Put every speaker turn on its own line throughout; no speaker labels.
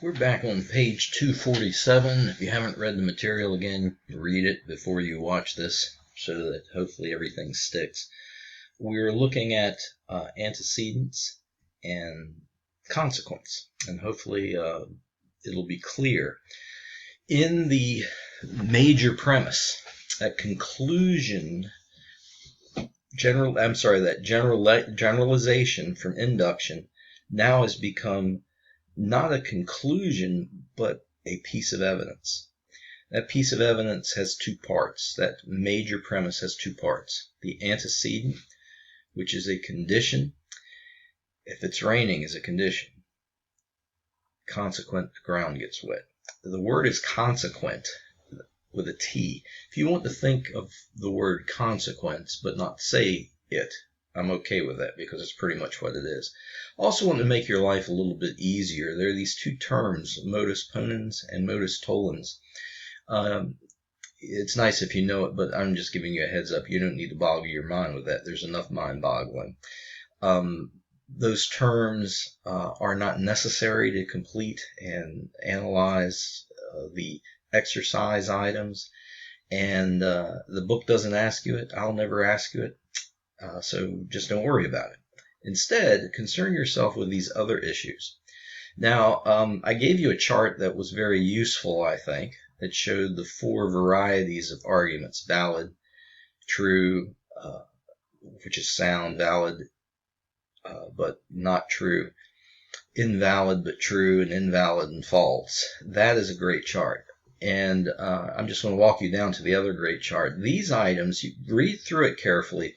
We're back on page 247. If you haven't read the material again, read it before you watch this so that hopefully everything sticks. We're looking at antecedents and consequence, and hopefully it'll be clear. In the major premise, that conclusion, generalization from induction now has become not a conclusion, but a piece of evidence. That piece of evidence has two parts. That major premise has two parts. The antecedent, which is a condition. If it's raining, is a condition. Consequent, the ground gets wet. The word is consequent with a T. If you want to think of the word consequence but not say it, I'm okay with that because it's pretty much what it is. Also want to make your life a little bit easier. There are these two terms, modus ponens and modus tollens. It's nice if you know it, but I'm just giving you a heads up. You don't need to boggle your mind with that. There's enough mind boggling. Those terms are not necessary to complete and analyze the exercise items. And the book doesn't ask you it. I'll never ask you it. So just don't worry about it. Instead, concern yourself with these other issues. Now, I gave you a chart that was very useful, I think, that showed the four varieties of arguments: valid, true, which is sound, valid, but not true, invalid but true, and invalid and false. That is a great chart. And I'm just going to walk you down to the other great chart. These items, you read through it carefully.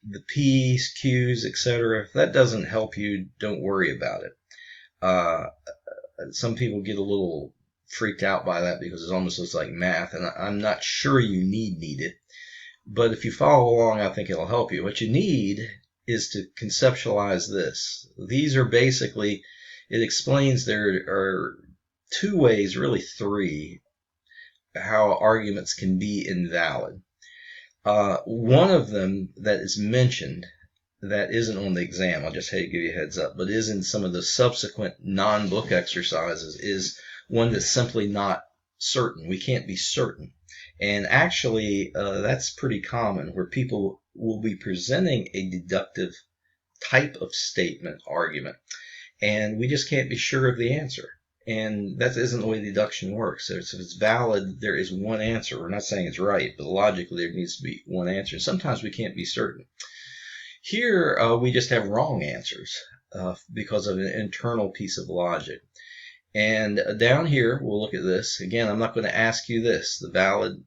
The P's, Q's, etc. If that doesn't help you, don't worry about it. Some people get a little freaked out by that because it almost looks like math, and I'm not sure you need it. But if you follow along, I think it'll help you. What you need is to conceptualize this. These are basically, it explains there are two ways, really three, how arguments can be invalid. One of them that is mentioned that isn't on the exam, I'll just give you a heads up, but is in some of the subsequent non-book exercises, is one that's simply not certain. We can't be certain. And actually, that's pretty common, where people will be presenting a deductive type of statement, argument, and we just can't be sure of the answer. And that isn't the way deduction works. So if it's valid, there is one answer. We're not saying it's right, but logically there needs to be one answer. Sometimes we can't be certain. Here, we just have wrong answers because of an internal piece of logic. And down here, we'll look at this. Again, I'm not going to ask you this. The valid,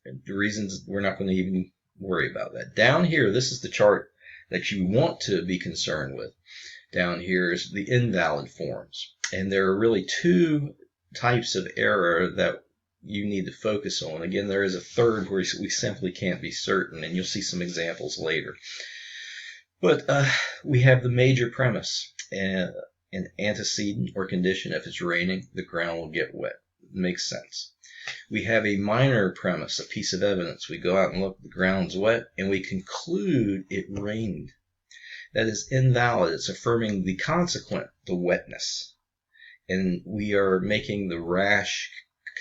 the reasons, we're not going to even worry about that. Down here, this is the chart that you want to be concerned with. Down here is the invalid forms. And there are really two types of error that you need to focus on. Again, there is a third where we simply can't be certain, and you'll see some examples later. But we have the major premise, an antecedent or condition. If it's raining, the ground will get wet. It makes sense. We have a minor premise, a piece of evidence. We go out and look, the ground's wet, and we conclude it rained. That is invalid. It's affirming the consequent, the wetness. And we are making the rash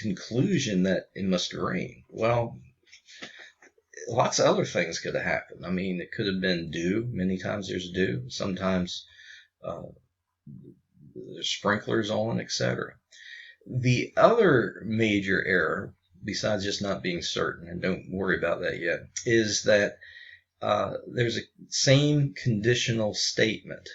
conclusion that it must rain. Well, lots of other things could have happened. I mean, it could have been dew. Many times there's dew. Sometimes there's sprinklers on, etc. The other major error, besides just not being certain, and don't worry about that yet, is that there's a same conditional statement,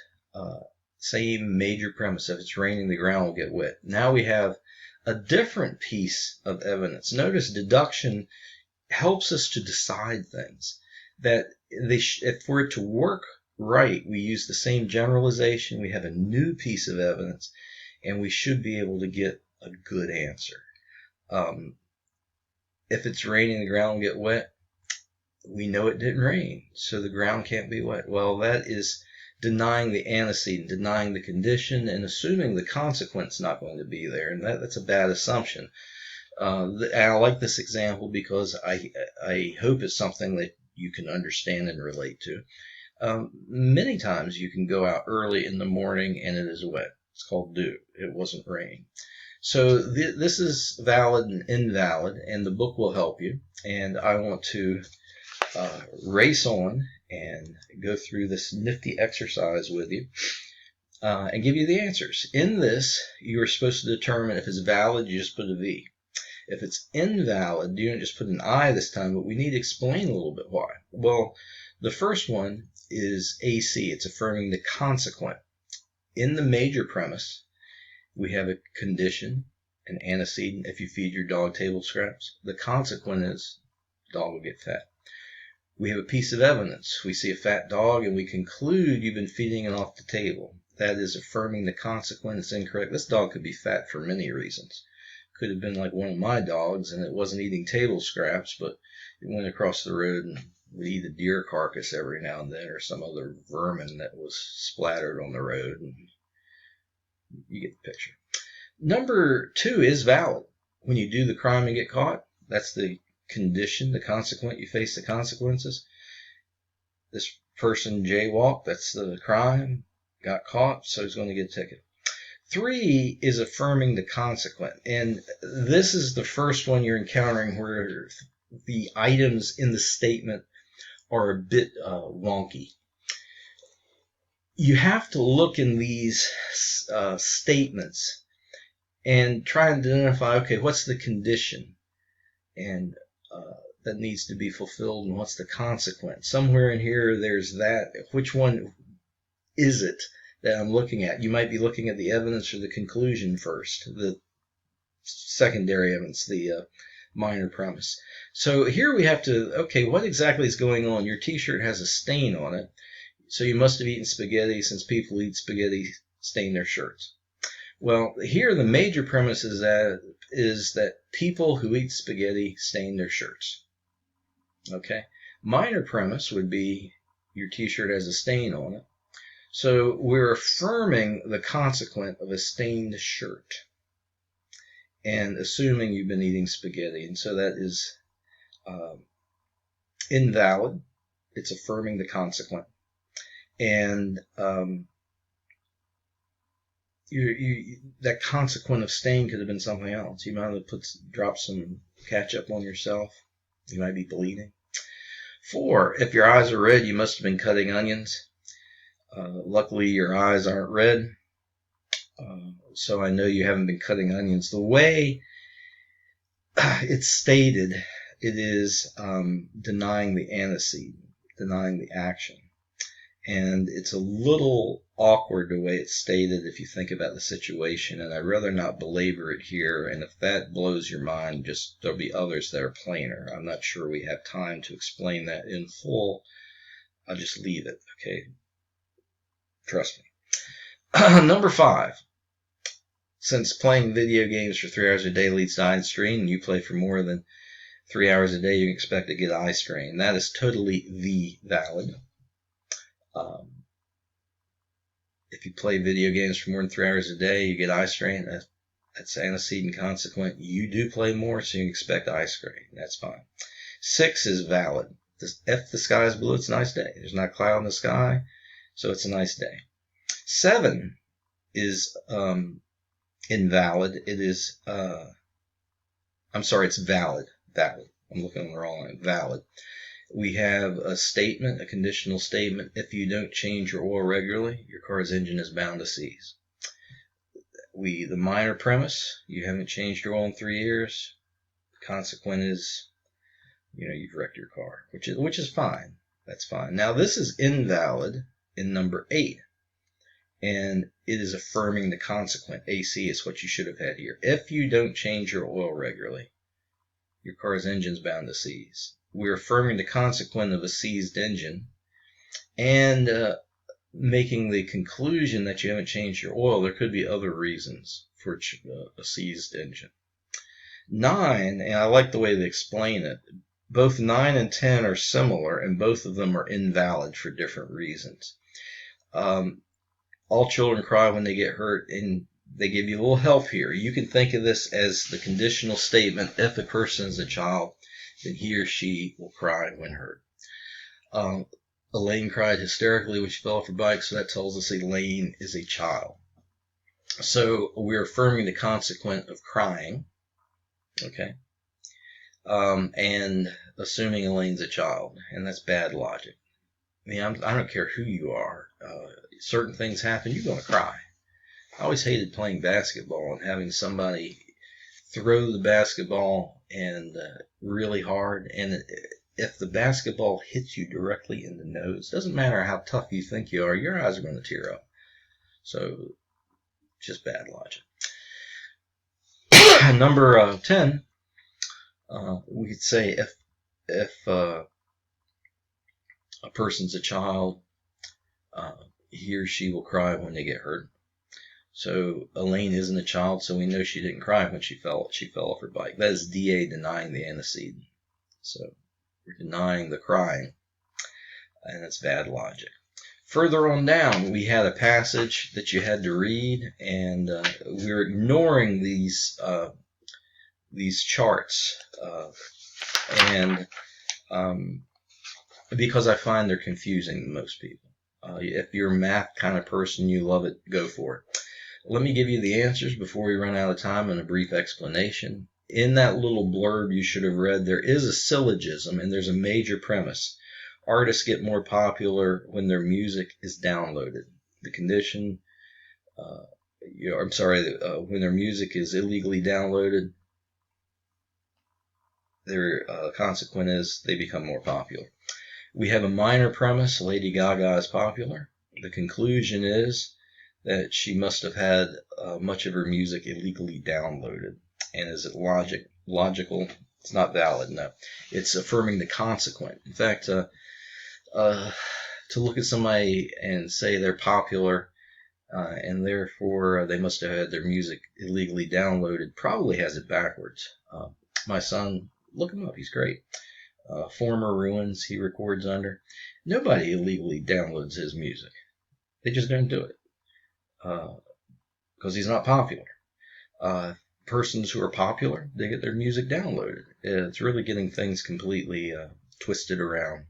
same major premise. If it's raining, the ground will get wet. Now we have a different piece of evidence. Notice deduction helps us to decide things. That if for it to work right, we use the same generalization. We have a new piece of evidence, and we should be able to get a good answer. If it's raining, the ground will get wet. We know it didn't rain, so the ground can't be wet. Well, that is denying the antecedent, denying the condition, and assuming the consequence not going to be there. And that's a bad assumption. And I like this example because I hope it's something that you can understand and relate to. Many times you can go out early in the morning and it is wet. It's called dew. It wasn't rain. So this is valid and invalid, and the book will help you. And I want to race on and go through this nifty exercise with you and give you the answers. In this, you are supposed to determine if it's valid, you just put a V. If it's invalid, you don't just put an I this time, but we need to explain a little bit why. Well, the first one is AC. It's affirming the consequent. In the major premise, we have a condition, an antecedent. If you feed your dog table scraps, the consequent is dog will get fat. We have a piece of evidence. We see a fat dog and we conclude you've been feeding it off the table. That is affirming the consequent. It's incorrect. This dog could be fat for many reasons. Could have been like one of my dogs and it wasn't eating table scraps, but it went across the road and would eat a deer carcass every now and then or some other vermin that was splattered on the road. And you get the picture. Number 2 is valid. When you do the crime and get caught, that's the condition, the consequent. You face the consequences. This person jaywalked, that's the crime, got caught, so he's going to get a ticket. 3 is affirming the consequent, and this is the first one you're encountering where the items in the statement are a bit wonky. You have to look in these statements and try and identify, okay, what's the condition and that needs to be fulfilled, and what's the consequence? Somewhere in here there's that. Which one is it that I'm looking at? You might be looking at the evidence or the conclusion first, the secondary evidence, the minor premise. So here we have to, okay, what exactly is going on? Your t-shirt has a stain on it, so you must have eaten spaghetti. Since people eat spaghetti, stain their shirts. Well, here the major premise is that people who eat spaghetti stain their shirts. Okay? Minor premise would be your t-shirt has a stain on it. So we're affirming the consequent of a stained shirt and assuming you've been eating spaghetti. And so that is invalid. It's affirming the consequent. And that consequent of stain could have been something else. You might have dropped some ketchup on yourself. You might be bleeding. 4, if your eyes are red, you must have been cutting onions. Luckily, your eyes aren't red, so I know you haven't been cutting onions. The way it's stated, it is denying the antecedent, denying the action. And it's a little awkward the way it's stated if you think about the situation, and I'd rather not belabor it here. And if that blows your mind, there'll be others that are plainer. I'm not sure we have time to explain that in full. I'll just leave it, okay? Trust me. Number 5. Since playing video games for 3 hours a day leads to eye strain, and you play for more than 3 hours a day, you can expect to get eye strain. That is totally valid. If you play video games for more than 3 hours a day, you get eye strain. That's antecedent consequent. You do play more, so you can expect eye strain. That's fine. 6 is valid. If the sky is blue, it's a nice day. There's not a cloud in the sky, so it's a nice day. 7 is invalid. It is, it's valid. Valid. I'm looking on the wrong line. Valid. We have a statement, a conditional statement. If you don't change your oil regularly, your car's engine is bound to seize. The minor premise, you haven't changed your oil in 3 years. The consequent is, you've wrecked your car, which is fine. That's fine. Now this is invalid in number 8, and it is affirming the consequent. AC is what you should have had here. If you don't change your oil regularly, your car's engine is bound to seize. We're affirming the consequent of a seized engine and making the conclusion that you haven't changed your oil. There could be other reasons for a seized engine. 9, and I like the way they explain it, both 9 and 10 are similar, and both of them are invalid for different reasons. All children cry when they get hurt, and they give you a little help here. You can think of this as the conditional statement. If a person is a child, then he or she will cry when hurt. Elaine cried hysterically when she fell off her bike, so that tells us Elaine is a child. So we're affirming the consequent of crying, okay, and assuming Elaine's a child, and that's bad logic. I mean, I don't care who you are. Certain things happen, you're going to cry. I always hated playing basketball and having somebody throw the basketball and really hard, and if the basketball hits you directly in the nose, doesn't matter how tough you think you are, your eyes are going to tear up. So, just bad logic. Number 10, we could say if a person's a child, he or she will cry when they get hurt. So Elaine isn't a child, so we know she didn't cry when she fell off her bike. That is DA denying the antecedent. So we're denying the crying, and that's bad logic. Further on down, we had a passage that you had to read, and we're ignoring these charts, and because I find they're confusing to most people. If you're a math kind of person, you love it, go for it. Let me give you the answers before we run out of time and a brief explanation. In that little blurb you should have read, there is a syllogism and there's a major premise. Artists get more popular when their music is downloaded. The condition, when their music is illegally downloaded, their consequence is they become more popular. We have a minor premise. Lady Gaga is popular. The conclusion is that she must have had much of her music illegally downloaded. And is it logical? It's not valid, no. It's affirming the consequent. In fact, to look at somebody and say they're popular and therefore they must have had their music illegally downloaded probably has it backwards. My son, look him up, he's great. Former Ruins he records under. Nobody illegally downloads his music. They just don't do it. Because he's not popular. Persons who are popular, they get their music downloaded. It's really getting things completely twisted around.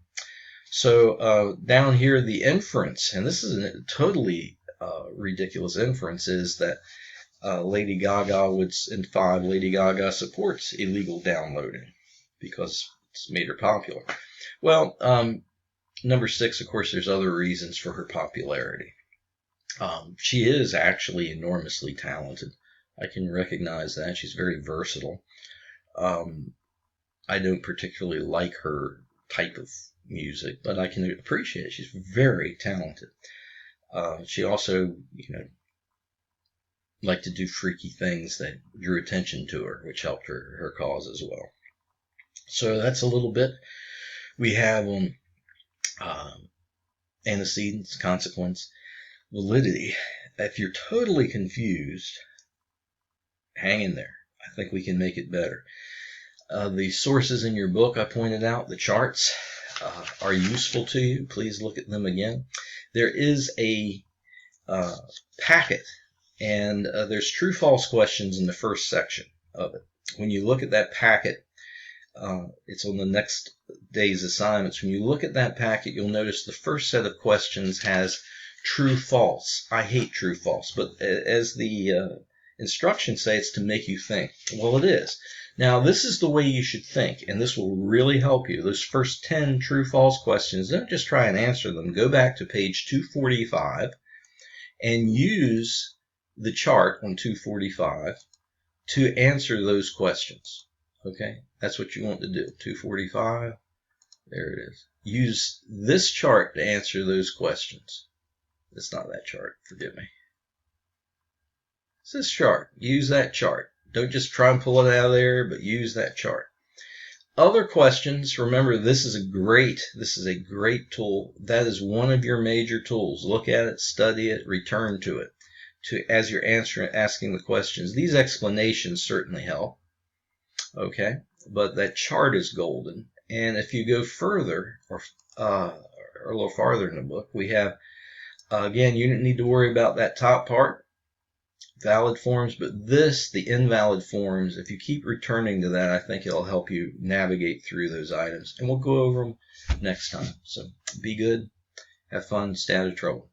So down here, the inference, and this is a totally ridiculous inference, is that Lady Gaga in 5, Lady Gaga supports illegal downloading because it's made her popular. Well, number 6, of course, there's other reasons for her popularity. She is actually enormously talented. I can recognize that. She's very versatile. I don't particularly like her type of music, but I can appreciate it. She's very talented. She also, liked to do freaky things that drew attention to her, which helped her cause as well. So that's a little bit we have on antecedents, consequence, validity. If you're totally confused, hang in there. I think we can make it better. The sources in your book I pointed out, the charts, are useful to you. Please look at them again. There is a packet, and there's true-false questions in the first section of it. When you look at that packet, it's on the next day's assignments. When you look at that packet, you'll notice the first set of questions has true-false. I hate true-false, but as the instructions say, it's to make you think. Well, it is. Now, this is the way you should think, and this will really help you. Those first 10 true-false questions, don't just try and answer them. Go back to page 245 and use the chart on 245 to answer those questions. Okay? That's what you want to do. 245. There it is. Use this chart to answer those questions. It's not that chart. Forgive me. It's this chart. Use that chart. Don't just try and pull it out of there, but use that chart. Other questions, remember this is a great tool. That is one of your major tools. Look at it, study it, return to it as you're asking the questions. These explanations certainly help. Okay, but that chart is golden. And if you go further or a little farther in the book, we have again, you don't need to worry about that top part. Valid forms, but the invalid forms, if you keep returning to that, I think it'll help you navigate through those items. And we'll go over them next time. So be good, have fun, stay out of trouble.